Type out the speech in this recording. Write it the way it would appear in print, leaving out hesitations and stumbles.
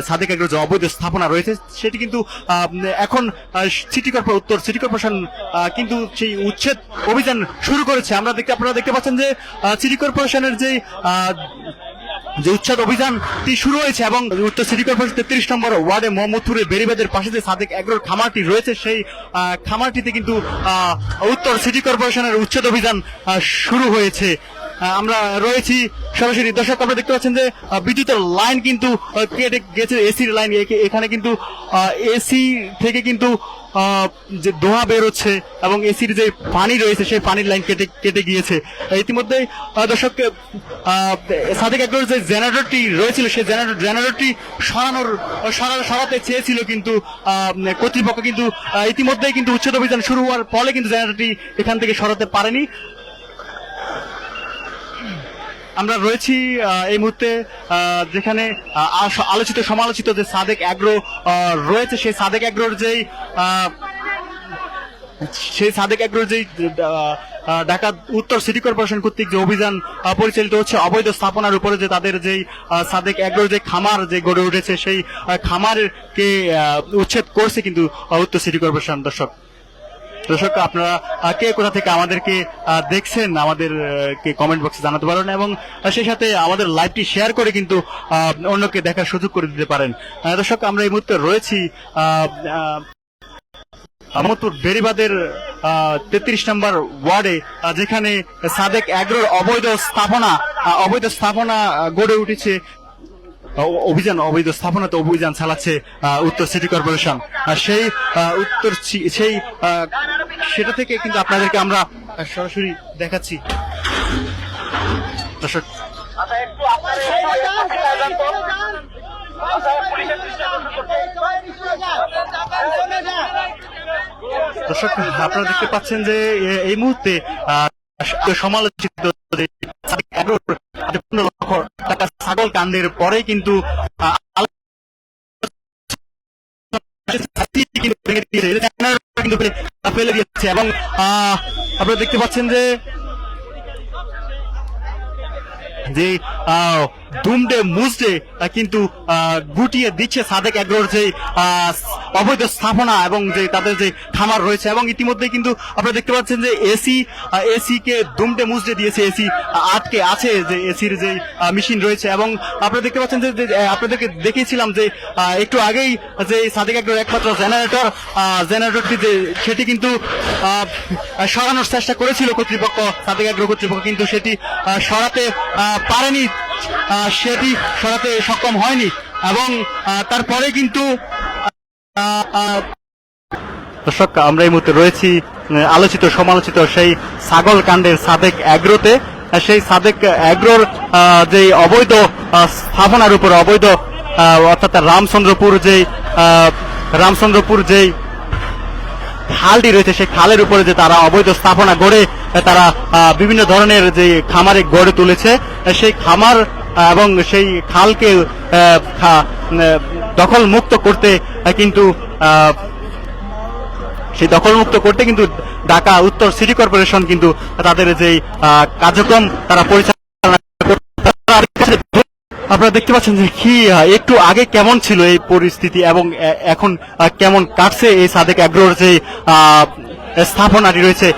Sadek agro যে অবৈধ স্থাপনা রয়েছে সেটি কিন্তু এখন উত্তর সিটি কর্পোরেশন কিন্তু সেই উচ্ছেদ অভিযান শুরু করেছে। আপনারা দেখতে পাচ্ছেন যে সিটি কর্পোরেশনের যে উচ্ছেদ অভিযানটি শুরু হয়েছে এবং উত্তর সিটি কর্পোরেশন 33 নম্বর ওয়ার্ডে মোহাম্মদপুরের বেরিবাদের পাশে যে সাদেক এগ্রোর খামারটি রয়েছে সেই খামারটিতে কিন্তু উত্তর সিটি কর্পোরেশনের উচ্ছেদ অভিযান শুরু হয়েছে। আমরা রয়েছি সরাসরি। দর্শক, আপনারা দেখতে পাচ্ছেন যে বিদ্যুতের লাইন কিন্তু কেটে গেছে, এসির লাইন। এখানে কিন্তু এসি থেকে কিন্তু যে ধোঁয়া বের হচ্ছে এবং এসির যে পানি রয়েছে সেই পানির লাইন কেটে গিয়েছে। ইতিমধ্যে দর্শক, সাদেক এগ্রোর যে জেনারেটরটি রয়েছিল সেই জেনারেটরটি সরাতে চেয়েছিল, কিন্তু কর্তৃপক্ষ কিন্তু ইতিমধ্যেই কিন্তু উচ্ছেদ অভিযান শুরু হওয়ার ফলে কিন্তু জেনারেটরটি এখান থেকে সরাতে পারেনি। আমরা রয়েছি এই মুহূর্তে যেখানে আলোচিত সমালোচিত যে সাদেক এগ্রো রয়েছে সেই সাদেক এগ্রোর যেই ঢাকা উত্তর সিটি কর্পোরেশন কর্তৃক যে অভিযান পরিচালিত হচ্ছে অবৈধ স্থাপনার উপরে, যে তাদের যেই সাদেক এগ্রোর যে খামার যে গড়ে উঠেছে সেই খামারকে উচ্ছেদ করছে কিন্তু উত্তর সিটি কর্পোরেশন। দর্শক, আপনারা কে কোথা থেকে আমাদেরকে দেখছেন আমাদেরকে কমেন্ট বক্সে জানাতে পারেন এবং সেই সাথে আমাদের লাইভটি শেয়ার করে কিন্তু অন্যকে দেখার সুযোগ করে দিতে পারেন। দর্শক, আমরা এই মুহূর্তে রয়েছি মোহাম্মদপুর বেরিবাদের 33 নম্বর ওয়ার্ডে, যেখানে সাদেক এগ্রোর অবৈধ স্থাপনা গড়ে উঠেছে। অবৈধ স্থাপনাতে অভিযান চালাচ্ছে উত্তর সিটি কর্পোরেশন। সেটা থেকে কিন্তু আপনাদেরকে আমরা সরাসরি দেখাচ্ছি। দর্শক, আপনারা দেখতে পাচ্ছেন যে এই মুহূর্তে সমালোচিত লক্ষ টাকা ছাগল কাণ্ডের পরে কিন্তু ফেলে দিয়েছে এবং আপনারা দেখতে পাচ্ছেন যে দুমড়ে মুচড়ে কিন্তু গুটিয়ে দিচ্ছে সাদেক এগ্রোর যে অবৈধ স্থাপনা এবং যে তাদের যে খামার রয়েছে। এবং ইতিমধ্যে কিন্তু আপনারা দেখতে পাচ্ছেন যে এসি কে দুমড়ে মুচড়ে দিয়েছে, এসি আটকে আছে, যে এসির যে মেশিন রয়েছে। এবং আপনারা দেখতে পাচ্ছেন যে আপনাদেরকে দেখিয়েছিলাম যে একটু আগেই যে সাদেক এগ্রোর একমাত্র জেনারেটরটি যে সেটি কিন্তু সরানোর চেষ্টা করেছিল কর্তৃপক্ষ, সাদেক এগ্রো কর্তৃপক্ষ, কিন্তু সেটি সরাতে পারেনি, সেটি সরাতে সক্ষম হয়নি। এবং তারপরে কিন্তু দর্শক, আমরা এই মুহূর্তে রয়েছি আলোচিত সমালোচিত সেই ছাগল কাণ্ডের সাদেক এগ্রোতে। সেই সাদেক এগ্রোর যে অবৈধ স্থাপনার উপর অর্থাৎ রামচন্দ্রপুর যেই খালটি রয়েছে সেই খালের উপরে যে তারা অবৈধ স্থাপনা গড়ে তারা বিভিন্ন ধরনের যে খামারে গড়ে তুলেছে, সেই খামার এবং সেই খালকে দখল মুক্ত করতে কিন্তু ঢাকা উত্তর সিটি কর্পোরেশন কিন্তু তাদের যে কার্যক্রম তারা পরিচালনা করতে। আপনারা দেখতে পাচ্ছেন যে কি একটু আগে কেমন ছিল এই পরিস্থিতি এবং এখন কেমন কাটছে এই সাদেক এগ্রোর যে স্থাপনাটি রয়েছে।